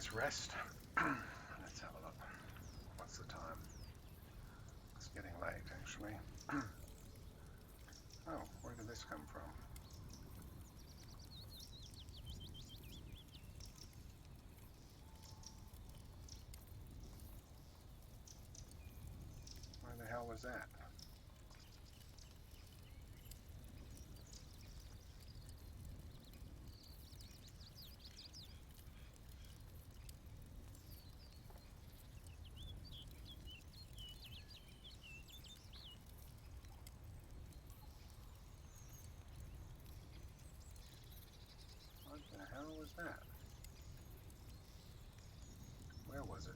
nice rest. Let's have a look. What's the time? It's getting late, actually. Oh, where did this come from? Where the hell was that? What the hell was that? Where was it?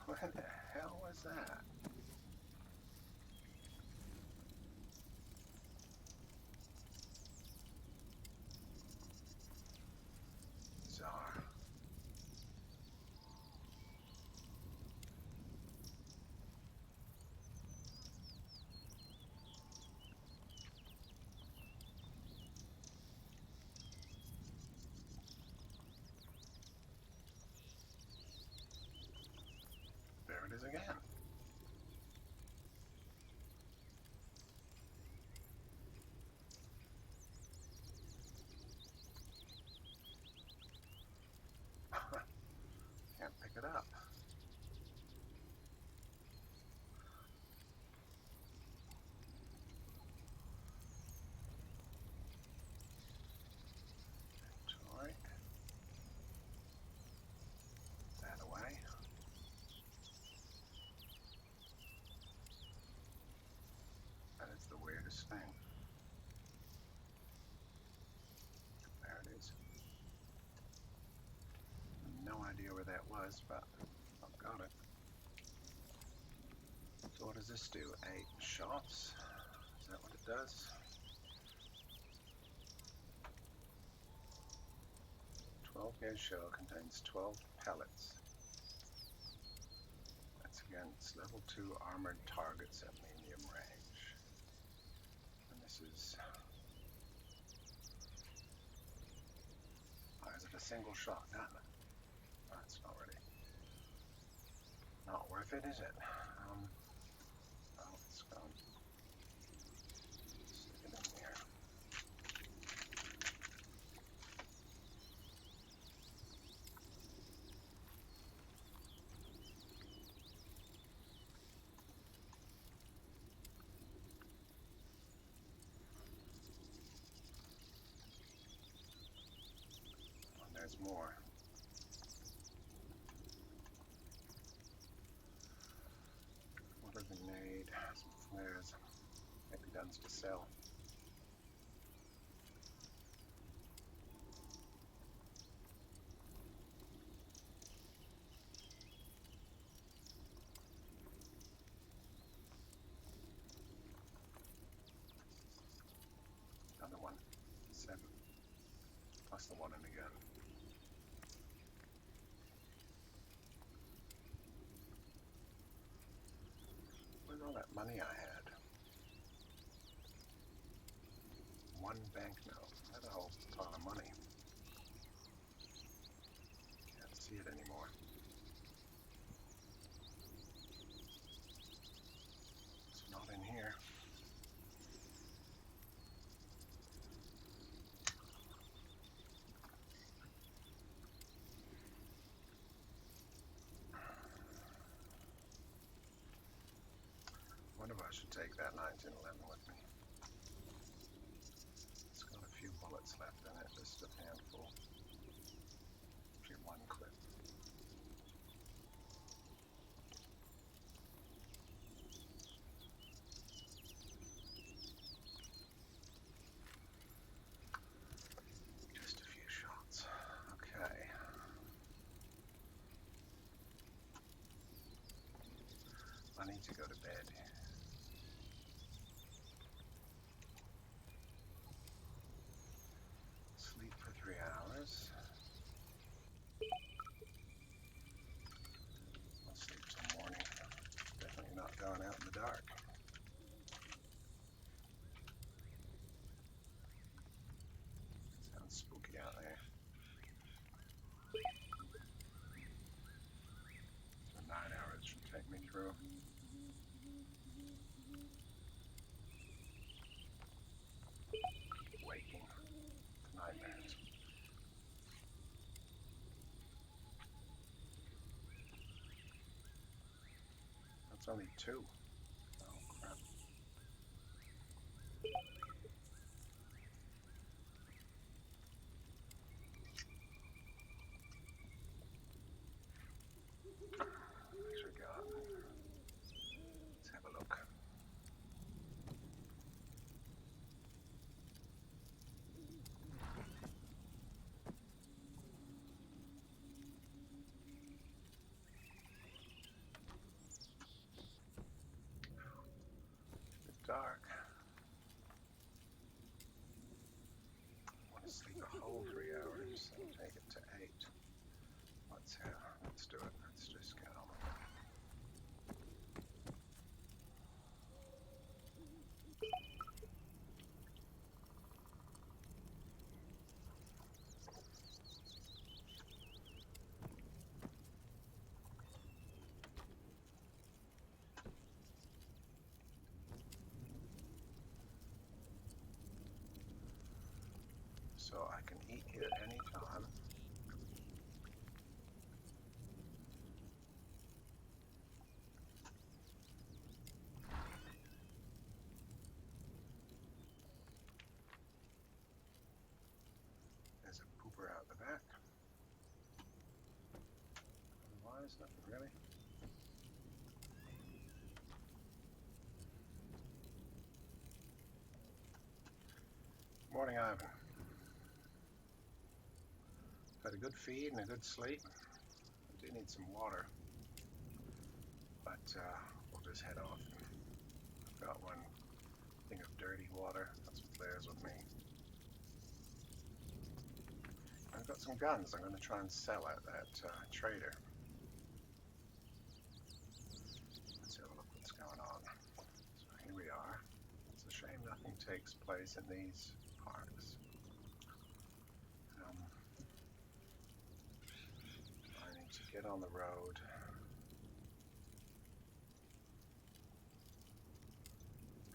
Where the hell was that? Bizarre. There it is again. Can't pick it up. Inventory. That away. That is the weirdest thing. There it is. No idea where that was, but I've got it. So what does this do? 8 shots? Is that what it does? 12 gauge shell contains 12 pellets. That's against level 2 armored targets at medium range. And this is... Oh, is it a single shot? No, that's not really... Not worth it, is it? Oh, it's gone. Stick it in here. And there's more. What a grenade, some flares, maybe guns to sell. Another one, 7, plus the one in the gun. Where's all that money I had? 1 banknote. That's a whole pile of money. Can't see it anymore. It's not in here. Wonder if I should take that 1911 with me. It's got a few bullets left in it, just a handful. Actually, 1 clip. Just a few shots. Okay. I need to go to bed. Sleep for 3 hours. I'll sleep till morning. Definitely not going out in the dark. It's only 2. Oh, crap. What we got? Let's have a look. It's dark. I want to sleep a whole 3 hours, so I'll take it to 8. Let's do it. Let's just get on. So I can eat here anytime. There's a pooper out the back. Otherwise, nothing really. Morning, Ivan. Had a good feed and a good sleep. I do need some water, but we'll just head off. I've got one thing of dirty water. That's what players with me. I've got some guns I'm going to try and sell at that trader. Let's have a look what's going on. So here we are. It's a shame nothing takes place in these parks. I need to get on the road.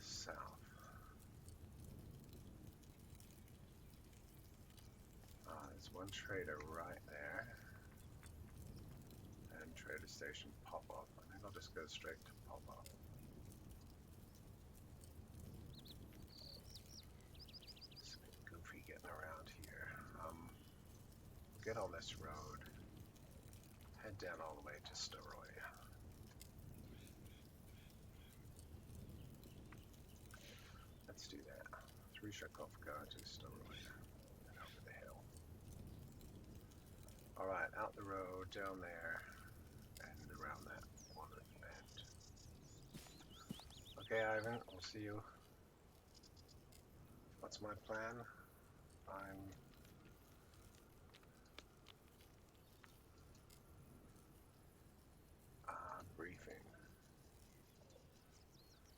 South. There's one trader right there. And trader station pop-up. I think I'll just go straight to pop-up. It's a bit goofy getting around here. Get on this road. Head down all the way to Storoy. Let's do that. 3 Shakovka to Storoy. And over the hill. Alright, out the road, down there, and around that one bend. Okay, Ivan, I'll see you. What's my plan? I'm briefing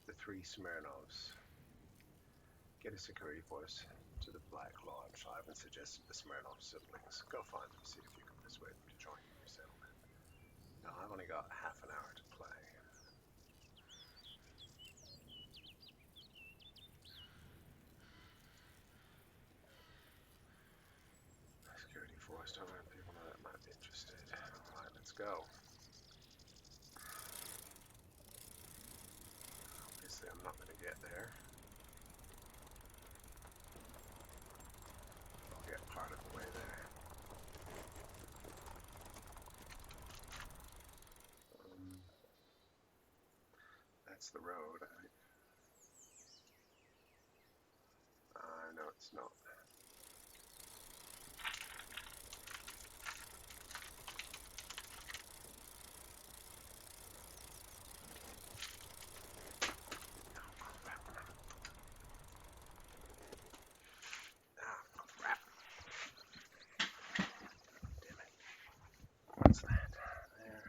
the 3 Smirnovs. Get a security force to the Black Lodge. Ivan suggested the Smirnov siblings. Go find them, see if you can persuade them to join your settlement. Now, I've only got half an hour to play. Security force, don't have people that might be interested. Alright, let's go. Obviously, I'm not going to get there. I'll get part of the way there. That's the road. No, it's not. What's that? There.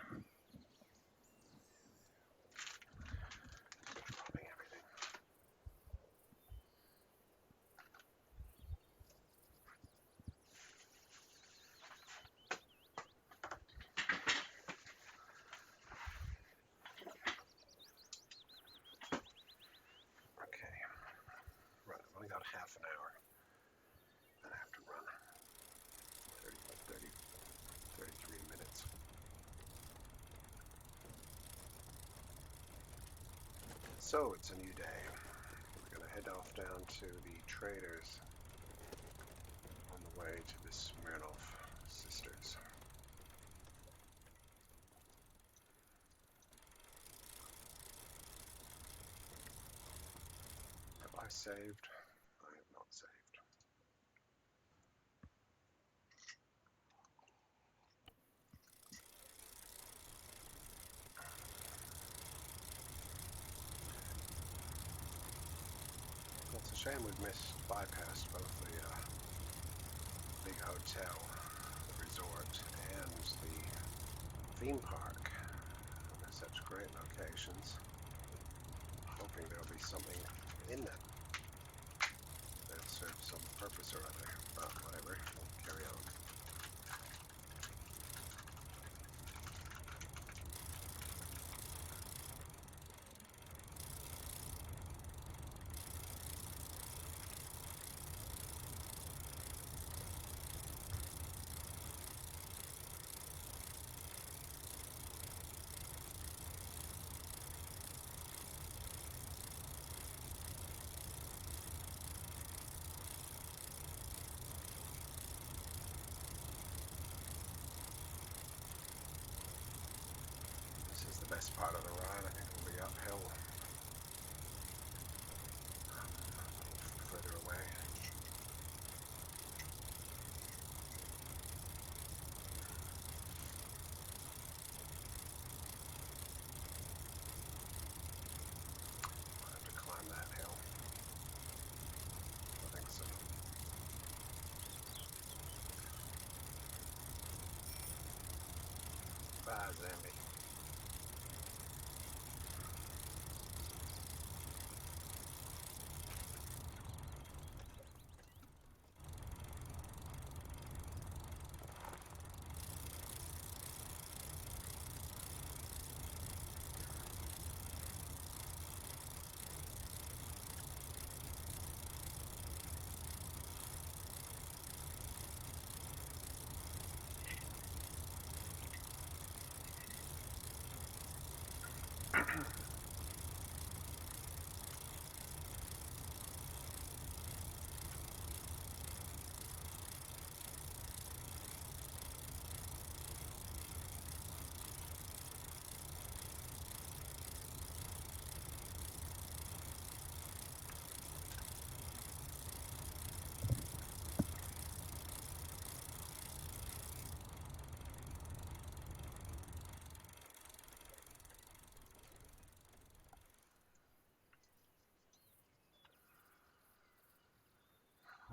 So it's a new day. We're gonna head off down to the traders on the way to the Smirnov sisters. Have I saved? I have not saved. It's a shame we've bypassed both the big hotel, the resort, and the theme park. They're such great locations. Hoping there'll be something in them that serves some purpose or other. But whatever, we'll carry on. This is the best part of the ride. I think it'll be uphill. Further away. I'll have to climb that hill. I think so. Bye, Zambi. I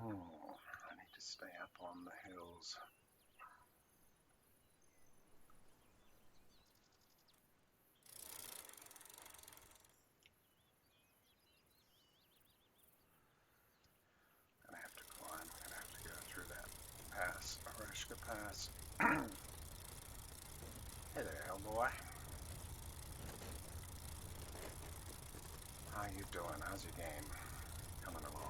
need to stay up on the hills. Gonna have to climb. Gonna have to go through that pass, Oreshka Pass. Hey there, Hellboy. How you doing? How's your game? Coming along.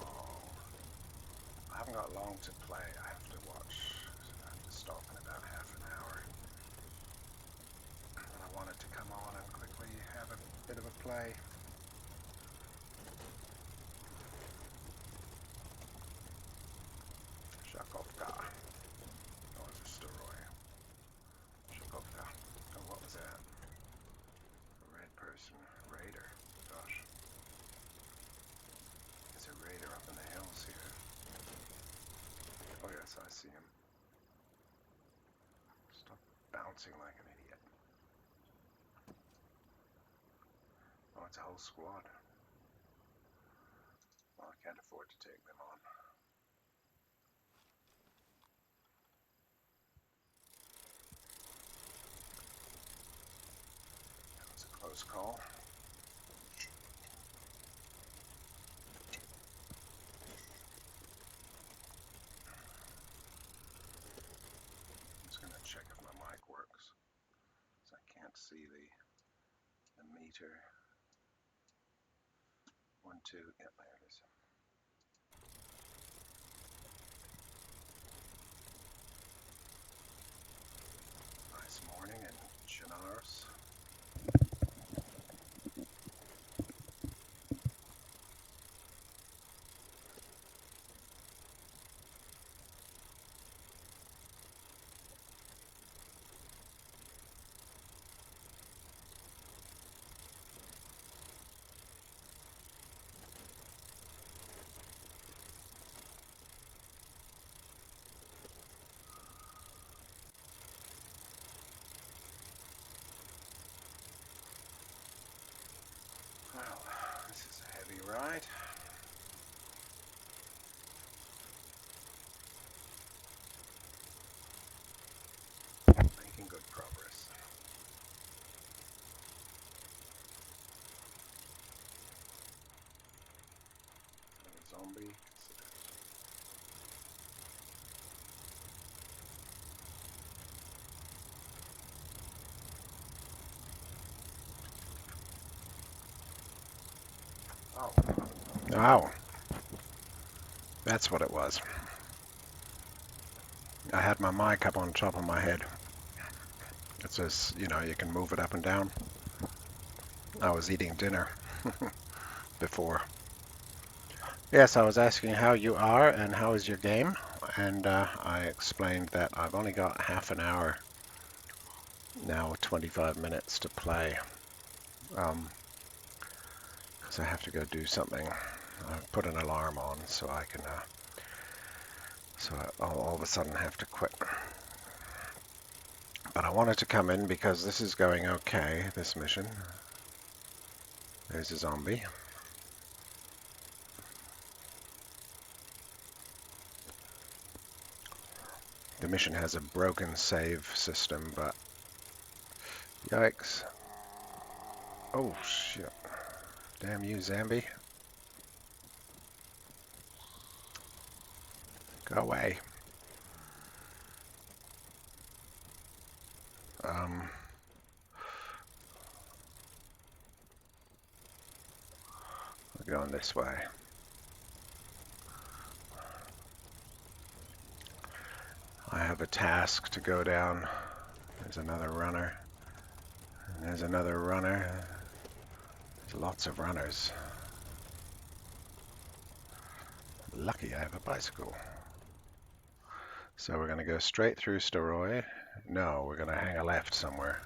I haven't got long to play. I have to stop in about half an hour. But I wanted to come on and quickly have a bit of a play. Shakovka. Oh, it's a Storoy. Shakovka. Oh, what was that? A red person. Raider. Gosh. There's a raider up in the hills here. Oh yes, I see him. Stop bouncing like an idiot. Oh, it's a whole squad. Well, I can't afford to take them on. That was a close call. Check if my mic works, so I can't see the meter. 1, 2, yeah, there it is. Nice morning in Chinaros. zombie. Consider. Oh. Oh, that's what it was. I had my mic up on top of my head. It says, you know, you can move it up and down. I was eating dinner before. Yes, I was asking how you are and how is your game, and I explained that I've only got half an hour now, 25 minutes to play, because I have to go do something. I put an alarm on so I can, I'll all of a sudden have to quit. But I wanted to come in because this is going okay, this mission. There's a zombie. The mission has a broken save system, but yikes. Oh, shit. Damn you, zombie. Go away. We're going this way. I have a task to go down. There's another runner. And there's another runner. There's lots of runners. Lucky I have a bicycle. So we're going to go straight through Staroy. No, we're going to hang a left somewhere.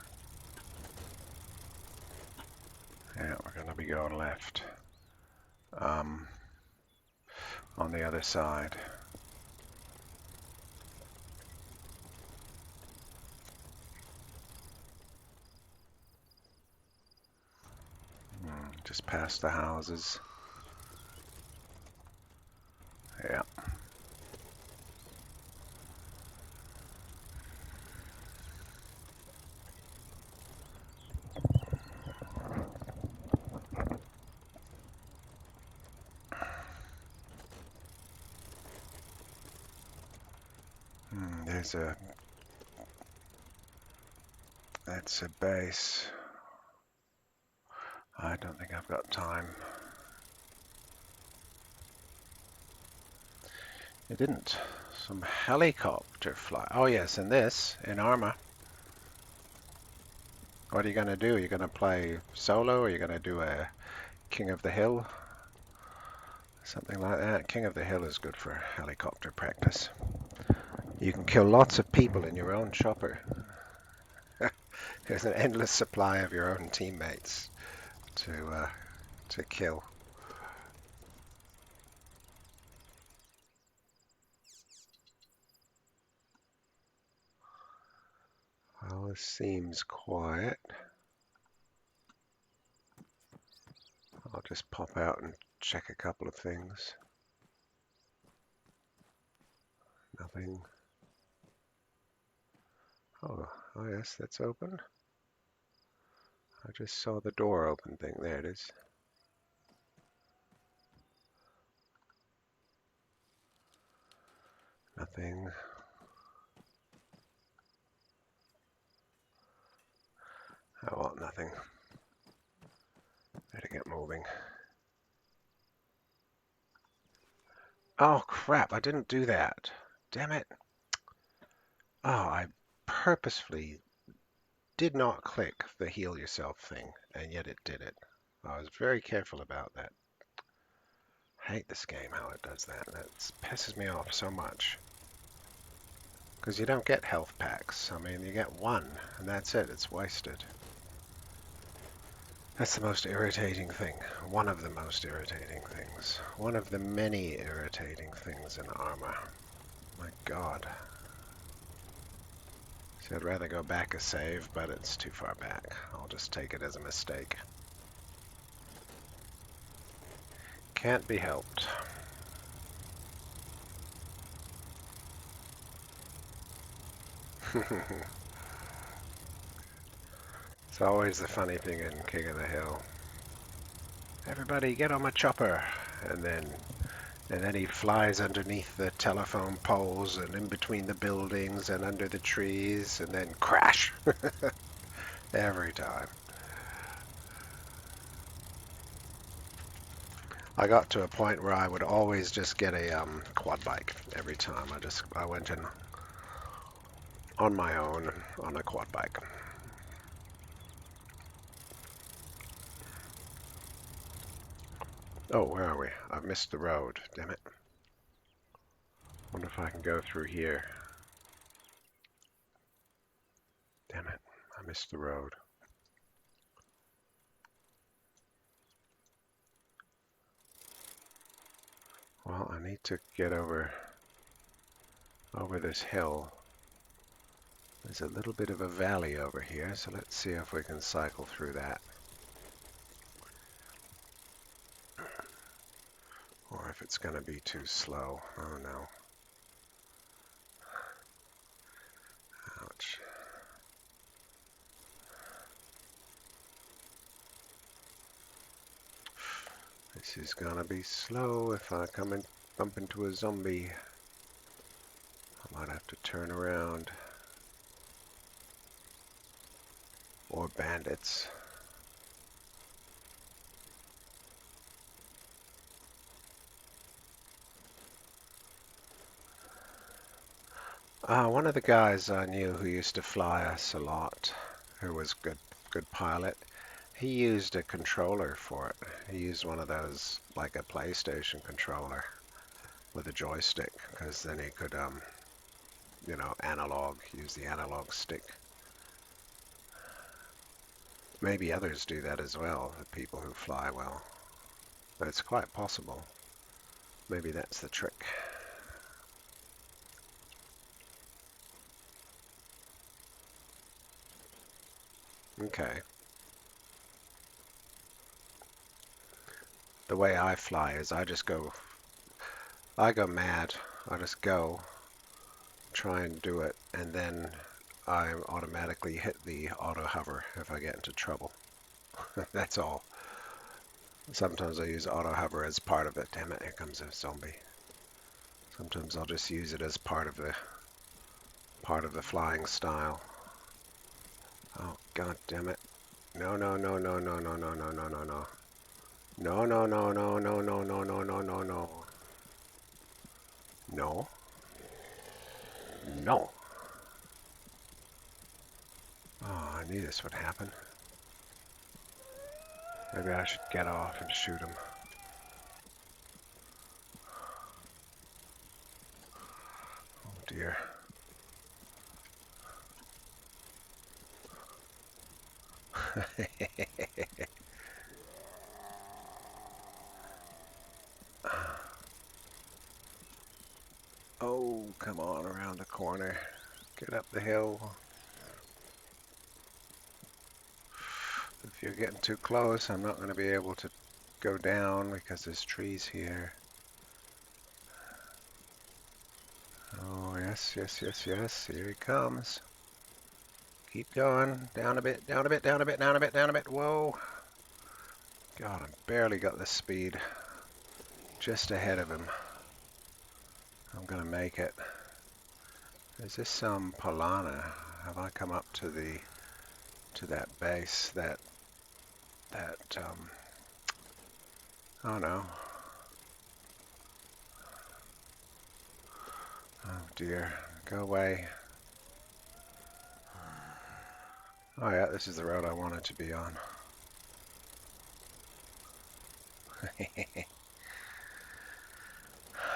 Yeah, we're going to be going left. On the other side. Just past the houses. Yeah. That's a base. I don't think I've got time. It didn't. Some helicopter fly. Oh yes, and this, in Arma. What are you going to do? Are you going to play solo? Or are you going to do a King of the Hill? Something like that. King of the Hill is good for helicopter practice. You can kill lots of people in your own chopper. There's an endless supply of your own teammates to kill. Well, this seems quiet. I'll just pop out and check a couple of things. Nothing. Oh yes, that's open. I just saw the door open thing. There it is. Nothing. I want nothing. Better get moving. Oh crap, I didn't do that. Damn it. Oh, I purposefully did not click the heal yourself thing, and yet it did it. I was very careful about that. I hate this game, how it does that. That pisses me off so much. Because you don't get health packs. I mean, you get one, and that's it. It's wasted. That's the most irritating thing. One of the most irritating things. One of the many irritating things in Arma. My God. See, I'd rather go back a save, but it's too far back. I'll just take it as a mistake. Can't be helped. It's always the funny thing in King of the Hill. Everybody get on my chopper! And then And then he flies underneath the telephone poles and in between the buildings and under the trees and then crash every time. I got to a point where I would always just get a quad bike every time. I went in on my own on a quad bike. Oh, where are we? I missed the road. Damn it. Wonder if I can go through here. Damn it. I missed the road. Well, I need to get over this hill. There's a little bit of a valley over here, so let's see if we can cycle through that. Or if it's going to be too slow. Oh no. Ouch. This is going to be slow if I come and bump into a zombie. I might have to turn around. Or bandits. One of the guys I knew who used to fly us a lot, who was good pilot, he used a controller for it. He used one of those, like a PlayStation controller with a joystick, because then he could, use the analog stick. Maybe others do that as well, the people who fly well. But it's quite possible. Maybe that's the trick. Okay. The way I fly is I go mad. I just go, try and do it, and then I automatically hit the auto hover if I get into trouble. That's all. Sometimes I use auto hover as part of it. Damn it, here comes a zombie. Sometimes I'll just use it as part of the flying style. Oh god damn it. No no no no no no no no no no no. No no no no no no no no no no no. No. No. Oh, I knew this would happen. Maybe I should get off and shoot him. Oh dear. Oh, come on around the corner. Get up the hill. If you're getting too close, I'm not going to be able to go down because there's trees here. Oh, yes, yes, yes, yes. Here he comes. Keep going. Down a bit, down a bit, down a bit, down a bit, down a bit. Whoa. God, I barely got the speed. Just ahead of him. I'm going to make it. Is this some Polana? Have I come up to that base, oh no. Oh dear, go away. Oh yeah, this is the road I wanted to be on.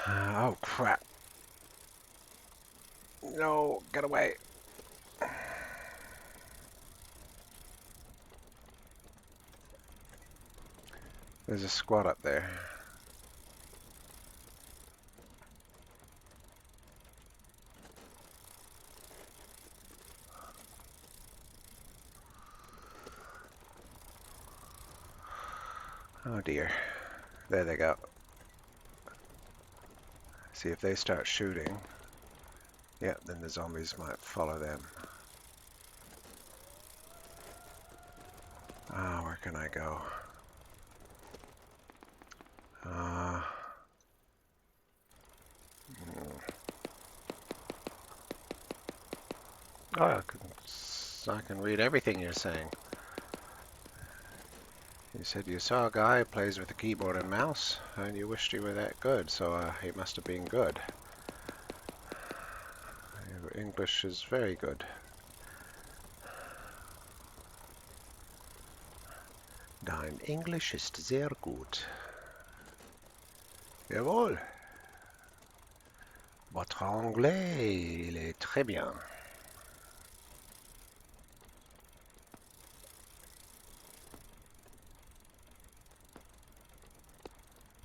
Oh crap. No, get away. There's a squad up there. Oh dear. There they go. See if they start shooting. Yep, then the zombies might follow them. Ah, where can I go? Oh, I can read everything you're saying. You said you saw a guy who plays with a keyboard and mouse, and you wished he were that good, so he must have been good. Your English is very good. Dein Englisch ist sehr gut. Jawohl. Votre anglais, il est très bien.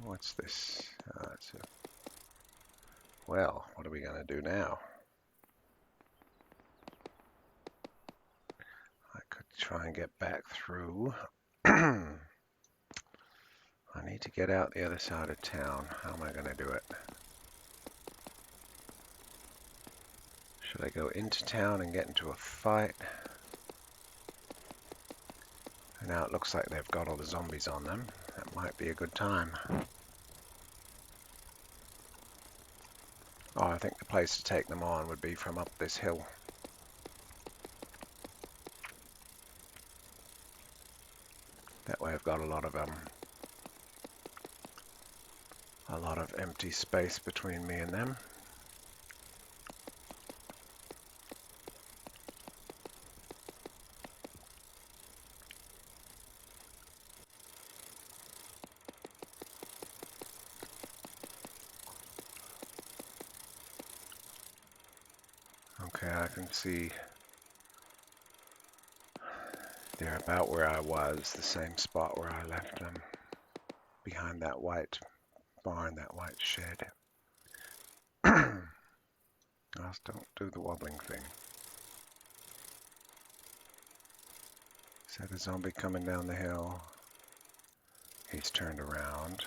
What's this? Well, what are we going to do now? I could try and get back through. I need to get out the other side of town. How am I going to do it? Should I go into town and get into a fight? And now it looks like they've got all the zombies on them. That might be a good time. Oh, I think the place to take them on would be from up this hill. That way I've got a lot of empty space between me and them. Okay, I can see they're about where I was, the same spot where I left them, behind that white barn, that white shed. Just don't do the wobbling thing. Is that a zombie coming down the hill? He's turned around.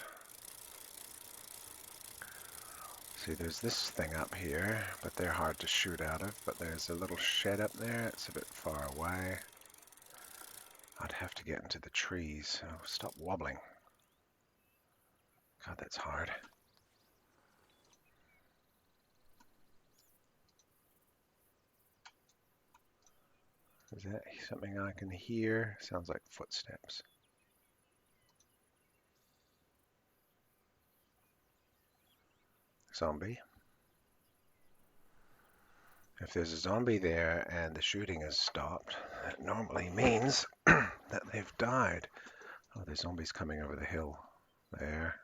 See, there's this thing up here, but they're hard to shoot out of. But there's a little shed up there. It's a bit far away. I'd have to get into the trees. Oh, stop wobbling. God, that's hard. Is that something I can hear? Sounds like footsteps. Zombie. If there's a zombie there and the shooting has stopped, that normally means that they've died. Oh, there's zombies coming over the hill. There.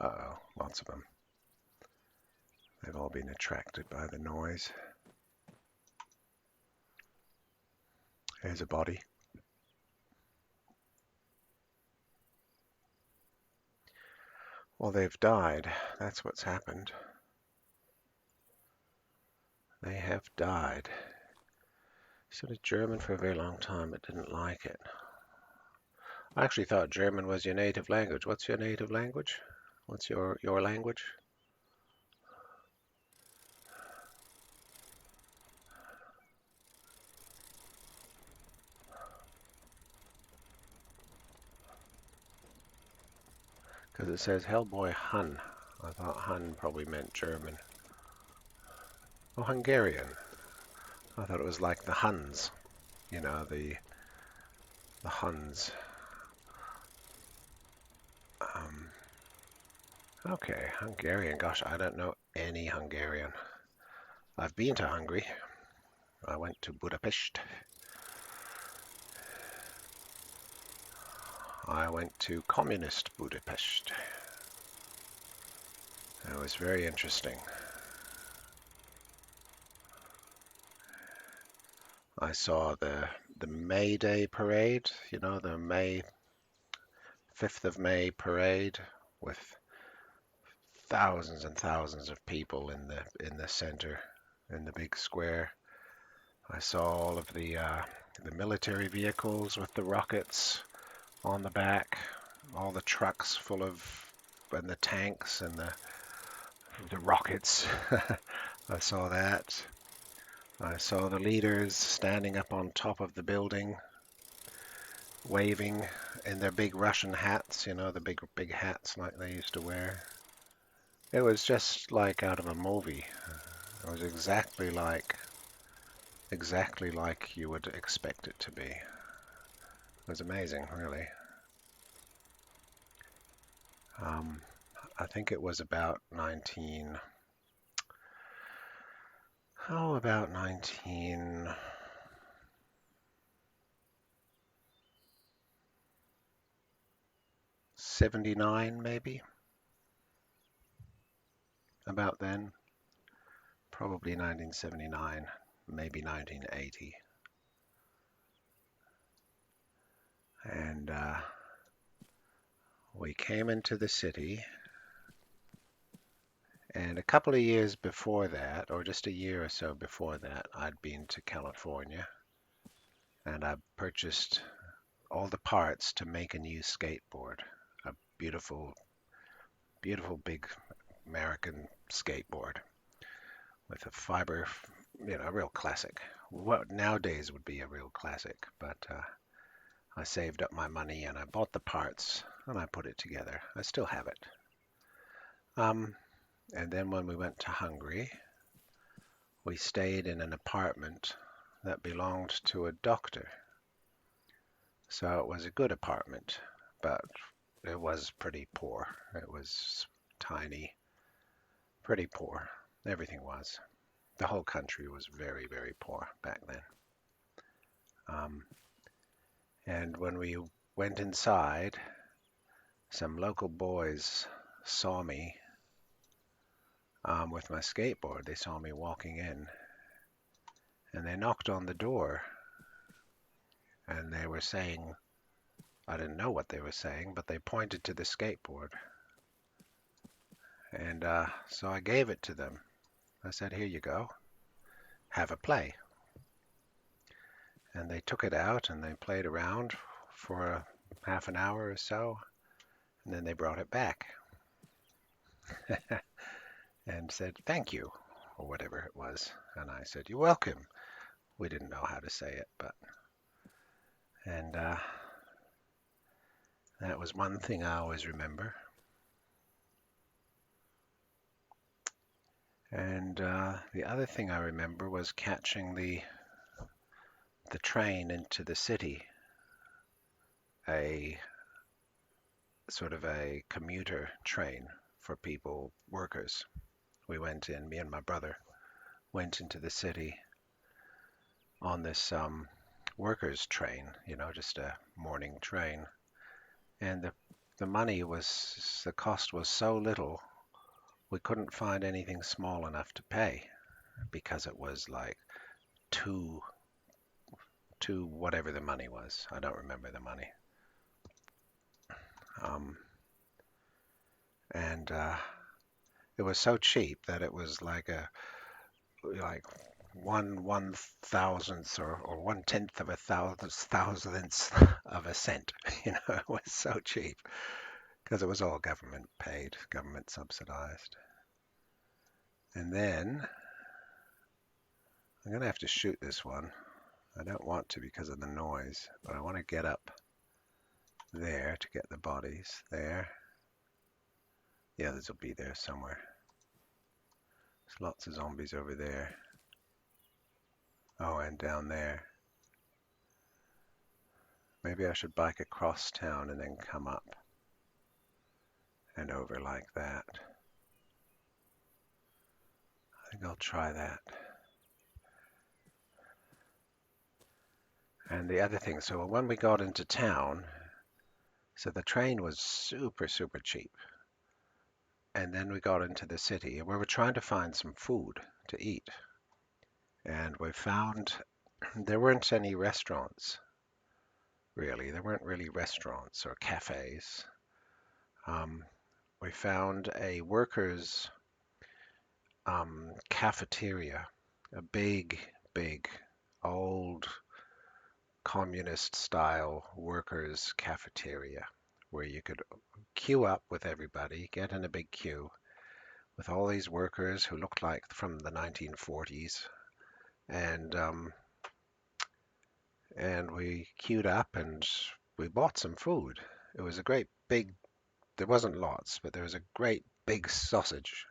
Uh-oh, lots of them. They've all been attracted by the noise. Here's a body. Well, they've died. That's what's happened. They have died. I studied German for a very long time, but didn't like it. I actually thought German was your native language. What's your native language? What's your language? Because it says Hellboy Hun. I thought Hun probably meant German. Oh, Hungarian. I thought it was like the Huns. You know, the Huns. Okay, Hungarian. Gosh, I don't know any Hungarian. I've been to Hungary. I went to Budapest. I went to communist Budapest. It was very interesting. I saw the May Day parade, you know, the 5th of May parade with thousands and thousands of people in the center, in the big square. I saw all of the military vehicles with the rockets on the back, all the trucks full of, and the tanks and the rockets. I saw that. I saw the leaders standing up on top of the building, waving in their big Russian hats, you know, the big hats like they used to wear. It was just like out of a movie. It was exactly like exactly like you would expect it to be. It was amazing, really. Um, I think it was about 1979 maybe, about then, probably 1979, maybe 1980. And we came into the city, and a couple of years before that, or just a year or so before that, I'd been to California, and I purchased all the parts to make a new skateboard, a beautiful, beautiful big American skateboard with a fiber, a real classic. What nowadays would be a real classic, but I saved up my money and I bought the parts and I put it together. I still have it. Um, and then when we went to Hungary, we stayed in an apartment that belonged to a doctor. So it was a good apartment, but it was pretty poor. It was tiny, pretty poor. Everything was. The whole country was very, very poor back then. Um, and when we went inside, some local boys saw me with my skateboard. They saw me walking in and they knocked on the door and they were saying, I didn't know what they were saying, but they pointed to the skateboard. And so I gave it to them. I said, here you go, have a play. And they took it out and they played around for half an hour or so, and then they brought it back and said, thank you, or whatever it was. And I said, you're welcome. We didn't know how to say it, but, and that was one thing I always remember. And the other thing I remember was catching the train into the city, a sort of a commuter train for people, workers. We went in, me and my brother went into the city on this workers train, just a morning train. And the money was, the cost was so little, we couldn't find anything small enough to pay because it was like two, two whatever the money was. I don't remember the money. Um, and it was so cheap that it was like one thousandth or 1/10 of a thousandth of a cent. It was so cheap because it was all government paid, government subsidized. And then I'm gonna have to shoot this one. I don't want to because of the noise, but I want to get up there to get the bodies there. The others will be there somewhere. There's lots of zombies over there. Oh, and down there. Maybe I should bike across town and then come up and over like that. I think I'll try that. And the other thing, so when we got into town, so the train was super, super cheap. And then we got into the city and we were trying to find some food to eat. And we found there weren't any restaurants, really. There weren't really restaurants or cafes. Um, we found a workers' cafeteria, a big, big, old communist style workers' cafeteria where you could queue up with everybody, get in a big queue with all these workers who looked like from the 1940s, and we queued up and we bought some food. It was a great big. There wasn't lots, but there was a great big sausage.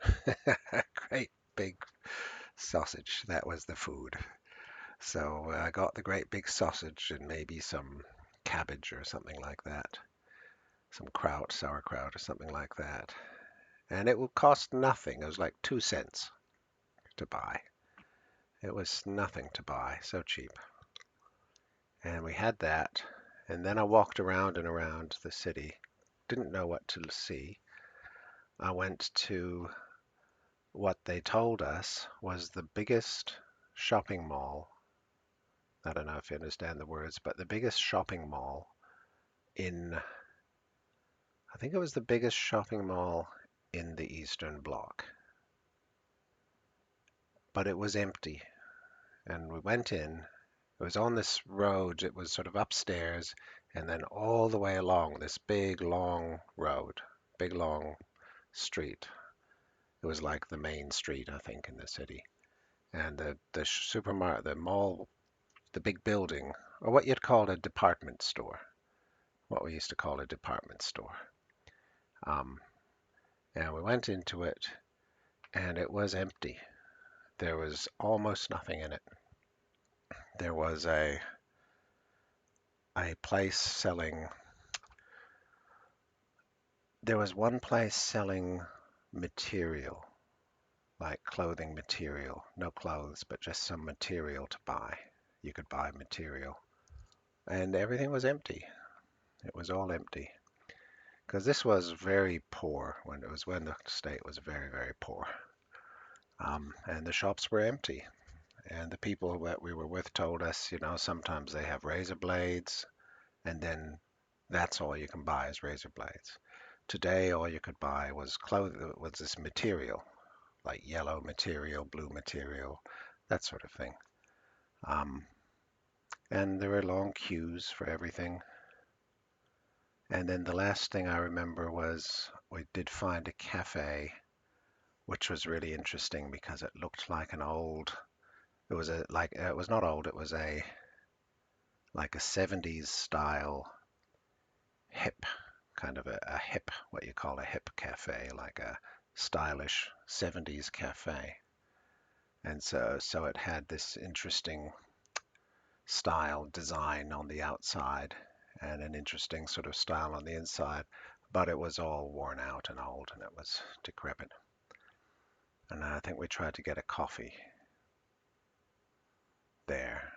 A great big sausage. That was the food. So I got the great big sausage and maybe some cabbage or something like that, some kraut, sauerkraut or something like that. And it would cost nothing. It was like 2 cents to buy. It was nothing to buy, so cheap. And we had that. And then I walked around and around the city. Didn't know what to see. I went to what they told us was the biggest shopping mall. I don't know if you understand the words, but the biggest shopping mall in, I think it was the biggest shopping mall in the Eastern Bloc. But it was empty. And we went in. It was on this road. It was sort of upstairs and then all the way along this big, long road, big, long street. It was like the main street, I think, in the city. And the supermarket, the mall, the big building, or what you'd call a department store, what we used to call a department store. Um, and we went into it, and it was empty. There was almost nothing in it. There was a place selling. There was one place selling material, like clothing material, no clothes, but just some material to buy. You could buy material, and everything was empty. It was all empty because this was very poor when it was when the state was very, very poor. And the shops were empty. And the people that we were with told us, sometimes they have razor blades, and then that's all you can buy is razor blades. Today, all you could buy was was this material, like yellow material, blue material, that sort of thing. Um, and there were long queues for everything. And then the last thing I remember was we did find a cafe, which was really interesting because it looked like an old. It was a like it was not old. It was a like a 70s style hip kind of a hip what you call a hip cafe, like a stylish 70s cafe. And so it had this interesting style design on the outside and an interesting sort of style on the inside, but it was all worn out and old and it was decrepit. And I think we tried to get a coffee there.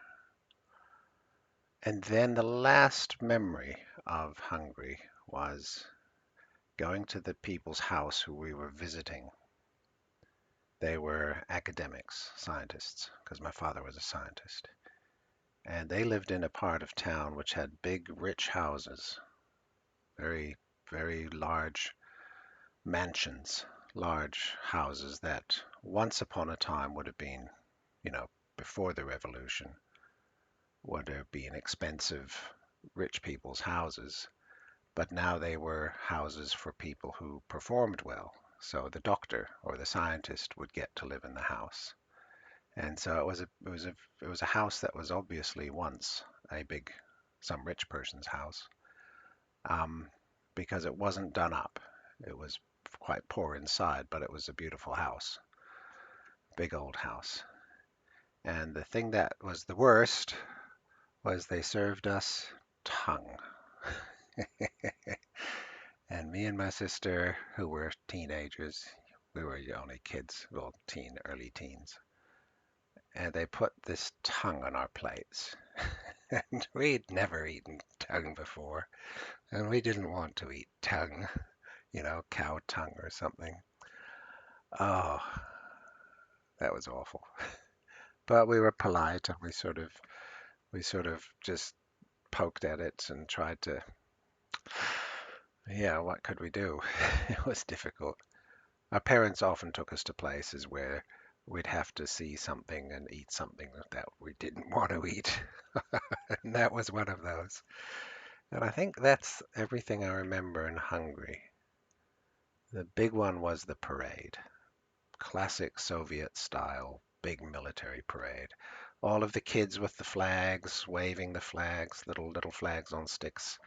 And then the last memory of Hungary was going to the people's house who we were visiting. They were academics, scientists, because my father was a scientist. And they lived in a part of town which had big, rich houses, very, very large mansions, large houses that once upon a time would have been, you know, before the revolution, would have been expensive, rich people's houses. But now they were houses for people who performed well. So the doctor or the scientist would get to live in the house. And so it was a house that was obviously once a big some rich person's house, um, because it wasn't done up. It was quite poor inside, but it was a beautiful house, big old house. And the thing that was the worst was they served us tongue. And me and my sister, who were teenagers, we were only kids, well, early teens, and they put this tongue on our plates. And we'd never eaten tongue before, and we didn't want to eat tongue, cow tongue or something. Oh, that was awful. But we were polite and we sort of just poked at it and tried to, yeah, what could we do? It was difficult. Our parents often took us to places where we'd have to see something and eat something that we didn't want to eat. And that was one of those. And I think that's everything I remember in Hungary. The big one was the parade, classic Soviet style, big military parade. All of the kids with the flags, waving the flags, little flags on sticks.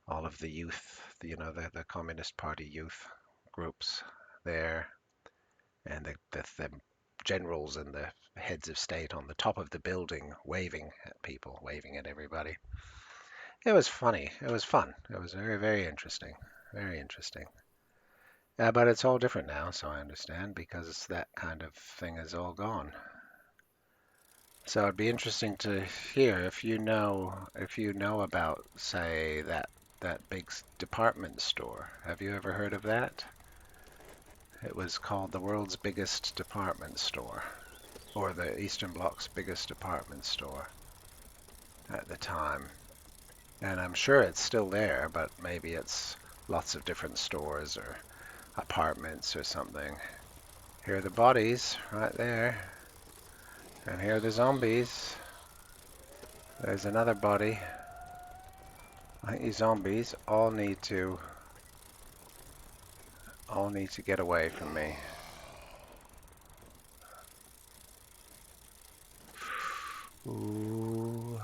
All of the youth, the Communist Party youth groups there, and the generals and the heads of state on the top of the building waving at people, waving at everybody. It was funny. It was fun. It was very, very interesting. Very interesting. But it's all different now, so I understand, because that kind of thing is all gone. So it'd be interesting to hear if you know about, say, that big department store. Have you ever heard of that? It was called the world's biggest department store, or the Eastern Bloc's biggest department store at the time. And I'm sure it's still there, but maybe it's lots of different stores or apartments or something. Here are the bodies right there. And here are the zombies. There's another body. I think these zombies all need to get away from me. Ooh.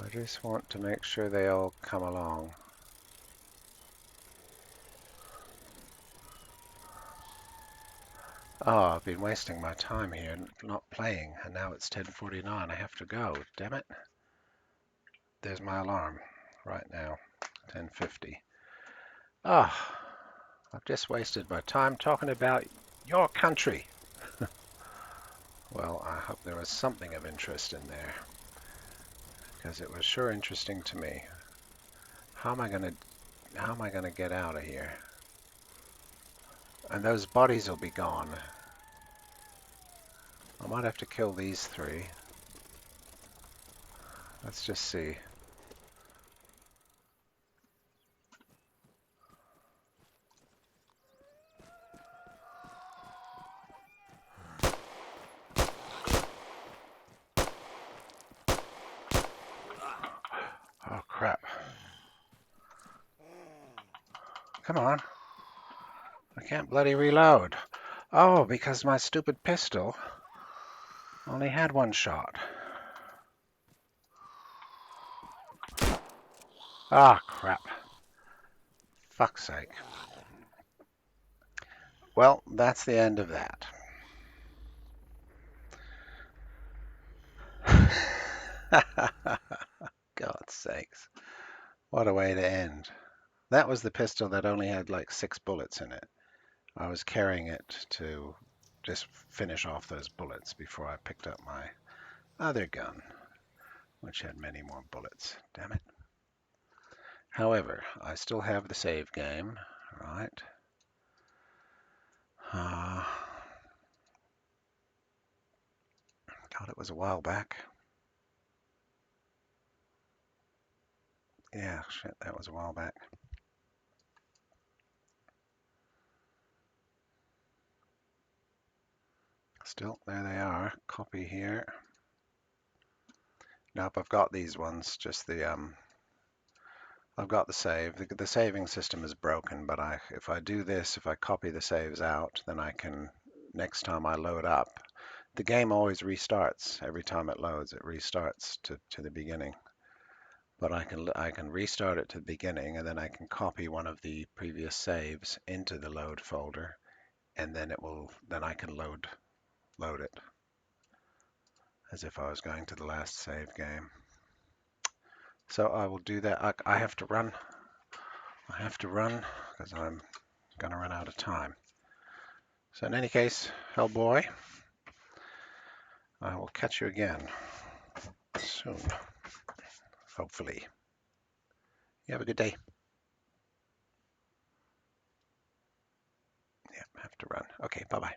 I just want to make sure they all come along. Oh, I've been wasting my time here not playing, and now it's 10:49. I have to go. Damn it. There's my alarm right now, 10:50. Ah, I've just wasted my time talking about your country. Well, I hope there was something of interest in there, because it was sure interesting to me. How am I gonna get out of here? And those bodies will be gone. I might have to kill these three. Let's just see. Oh crap. Come on. I can't bloody reload. Oh, because my stupid pistol only had one shot. Ah, crap. Fuck's sake. Well, that's the end of that. God's sakes. What a way to end. That was the pistol that only had like 6 bullets in it. I was carrying it to just finish off those bullets before I picked up my other gun, which had many more bullets. Damn it. However, I still have the save game, right? God, it was a while back. Yeah, shit, that was a while back. Still, there they are. Copy here. Nope, I've got these ones. Just the I've got the save. The saving system is broken, but if I do this, if I copy the saves out, then I can, next time I load up, the game always restarts. Every time it loads, it restarts to the beginning. But I can restart it to the beginning, and then I can copy one of the previous saves into the load folder, and then I can load it as if I was going to the last save game. So I will do that. I have to run. I have to run because I'm gonna run out of time. So in any case, Hellboy, I will catch you again soon, hopefully. You have a good day. Yeah, have to run. Okay, bye-bye.